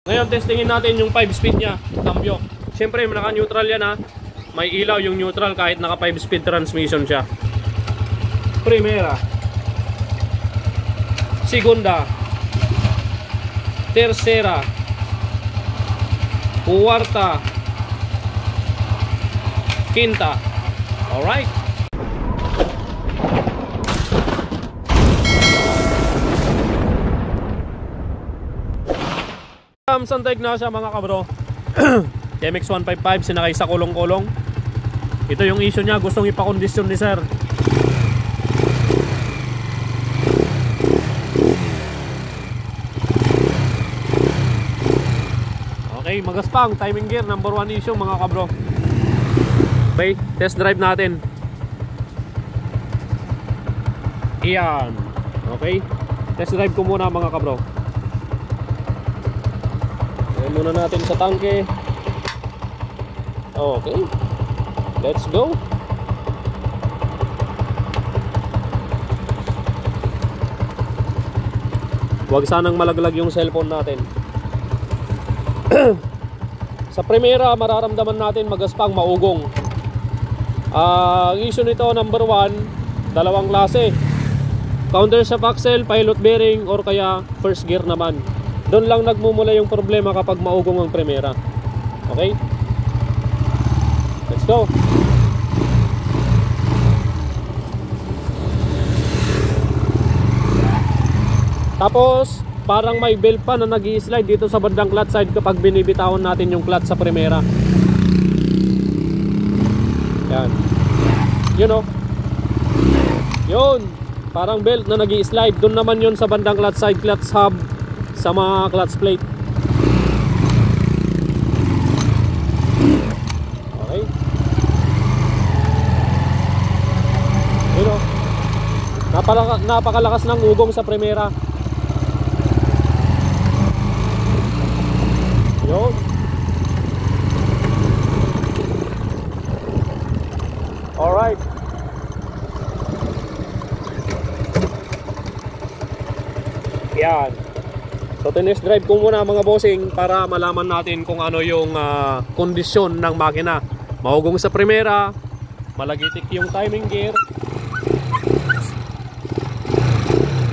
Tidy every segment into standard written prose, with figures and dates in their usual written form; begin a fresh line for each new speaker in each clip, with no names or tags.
Ngayon, testingin natin yung 5-speed niya, cambio. Siyempre, naka-neutral yan ha. May ilaw yung neutral kahit naka 5-speed transmission siya. Primera. Segunda. Tercera. Cuarta. Quinta. Alright. Santay na siya mga kabro. TMX 155 sinakay sa kulong-kulong. Ito yung issue niya, gustong ipakondisyon ni sir. Okay, magaspang timing gear, number 1 issue mga kabro. Okay, test drive natin. Iyan. Okay, test drive ko muna mga kabro. Ayan muna natin sa tangke. Okay, let's go. Huwag sanang malaglag yung cellphone natin. Sa Primera, mararamdaman natin magaspang, maugong. Ang issue nito, number 1, dalawang klase. Counter shaft axle, pilot bearing, or kaya first gear naman. Doon lang nagmumula yung problema kapag maugong ang Primera. Okay? Let's go. Tapos, parang may belt pa na nag-i-slide dito sa bandang clutch side kapag binibitawan natin yung clutch sa Primera. Yan. Yun o. Yun. Parang belt na nag-i-slide. Doon naman yun sa bandang clutch side, clutch hub, sa mga clutch plate. Okay. Yun o. Napakalakas ng ugong sa Primera. Yun. Alright. Yan. So tinest drive ko muna mga bossing para malaman natin kung ano yung kondisyon ng makina. Maugong sa Primera, malagitik yung timing gear,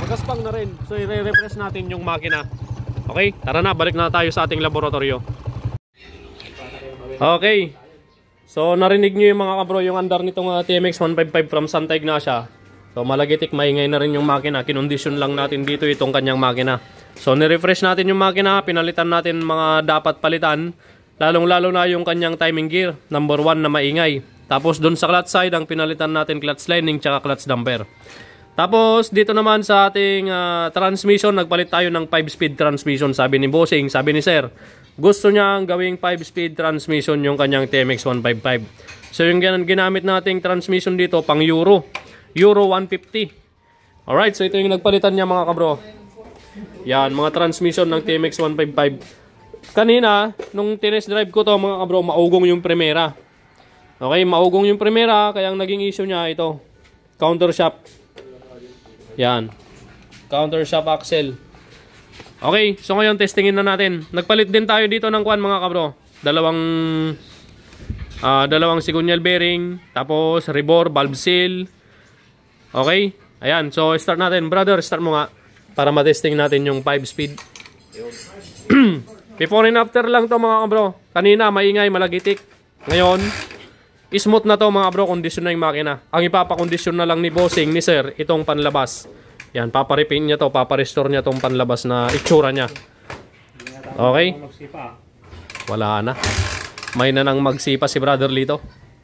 magaspang na rin. So i-refresh natin yung makina. Okay, tara na, balik na tayo sa ating laboratorio. Okay, so narinig nyo yung mga kabro yung andar nitong TMX 155 from Santa Ignacia. So malagitik, maingay na rin yung makina. Kinondisyon lang natin dito itong kanyang makina. So nirefresh natin yung makina, pinalitan natin mga dapat palitan. Lalong-lalo na yung kanyang timing gear, number 1 na maingay. Tapos doon sa clutch side, ang pinalitan natin clutch lining tsaka clutch damper. Tapos dito naman sa ating transmission, nagpalit tayo ng 5-speed transmission. Sabi ni bossing, sabi ni sir, gusto niya gawing 5-speed transmission yung kanyang TMX 155. So yung ginamit nating transmission dito pang Euro 150. Alright, so ito yung nagpalitan niya mga kabro. Yan, mga transmission ng TMX 155. Kanina, nung tinest drive ko to mga kabro, maugong yung Primera. Okay, maugong yung Primera, kaya ang naging issue niya ito, counter shaft. Yan, counter shaft axle. Okay, so ngayon testingin na natin. Nagpalit din tayo dito ng kwan mga kabro. Dalawang sigunyal bearing, tapos rebore, valve seal. Okay, ayan, so start natin. Brother, start mo nga para matesting natin yung 5-speed. Before and after lang to mga kabro. Kanina maingay, malagitik. Ngayon, smooth na to mga bro, kondisyon na yung makina. Ang ipapakondisyon na lang ni bossing, ni sir, itong panlabas. Yan, paparepin niya to, paparestore niya tong panlabas na itsura niya. Okay? Wala na. May na nang magsipa si brother Lito.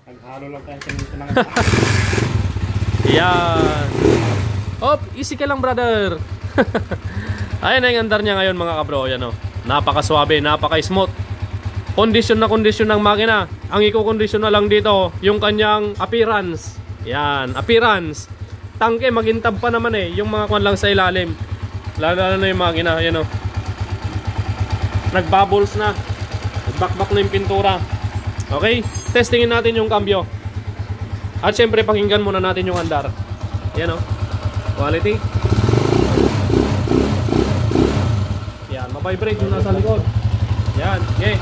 Naghalo lang tayo sa mga
yan. Op, easy ka lang brother. Ayan na yung andar niya ngayon mga kabro. Yan o. Napaka-swabe, napaka-smooth. Kondisyon na kondisyon ng makina. Ang i-kondisyon na lang dito, yung kanyang appearance. Yan, appearance. Tangke, magintab pa naman eh. Yung mga kwan lang sa ilalim. Lalo na yung makina. Yan o. Nagbubbles na. Nagbakbak na yung pintura. Okay, testingin natin yung cambio. At syempre, pakinggan muna natin yung andar. Yan o. Quality. Yan, mabibrate yung nasa likod. Yan, okay.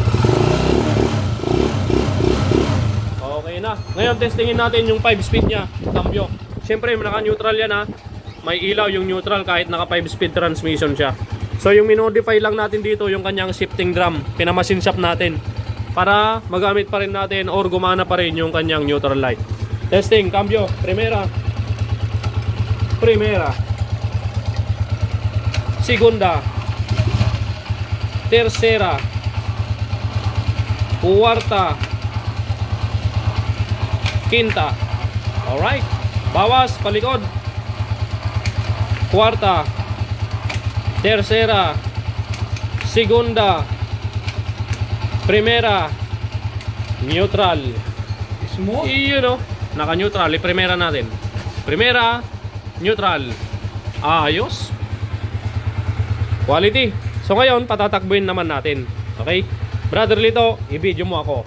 Okay na. Ngayon, testingin natin yung 5-speed niya, cambio. Siyempre, naka-neutral yan ha. May ilaw yung neutral kahit naka 5-speed transmission siya. So, yung minodify lang natin dito, yung kanyang shifting drum. Pinamasin shop natin. Para magamit pa rin natin or gumana pa rin yung kanyang neutral light. Testing, cambio, primera. Primera. Segunda. Tercera. Cuarta. Quinta. Alright. Bawas, palikod. Cuarta. Tercera. Segunda. Primera. Neutral.
Smooth.
Yun o. Naka-neutral. Primera natin. Primera. Neutral. Ayos. Quality. So ngayon, patatakbuhin naman natin. Okay? Brother Lito, i-video mo ako.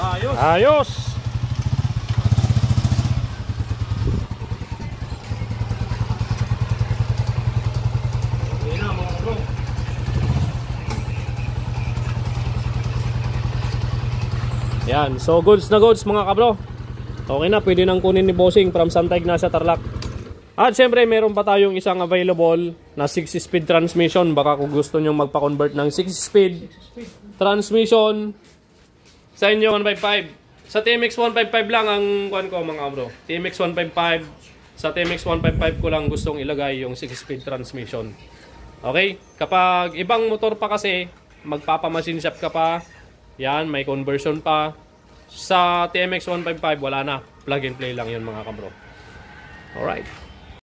Ayos. Ayos. Okay na mga bro. Yan. So goods na goods mga kabro. Okay na. Pwede nang kunin ni Bossing from Santa Ignacia, Tarlac. At syempre meron pa tayong isang available na 6-speed transmission. Baka kung gusto nyo magpa-convert ng 6-speed transmission sa inyo 155. Sa TMX 155 lang ang kuan ko mga bro. TMX 155. Sa TMX 155 ko lang gustong ilagay yung 6-speed transmission. Okay? Kapag ibang motor pa kasi, magpapamasin shop ka pa. Yan, may conversion pa. Sa TMX 155 wala na. Plug and play lang yun mga kabro. Alright.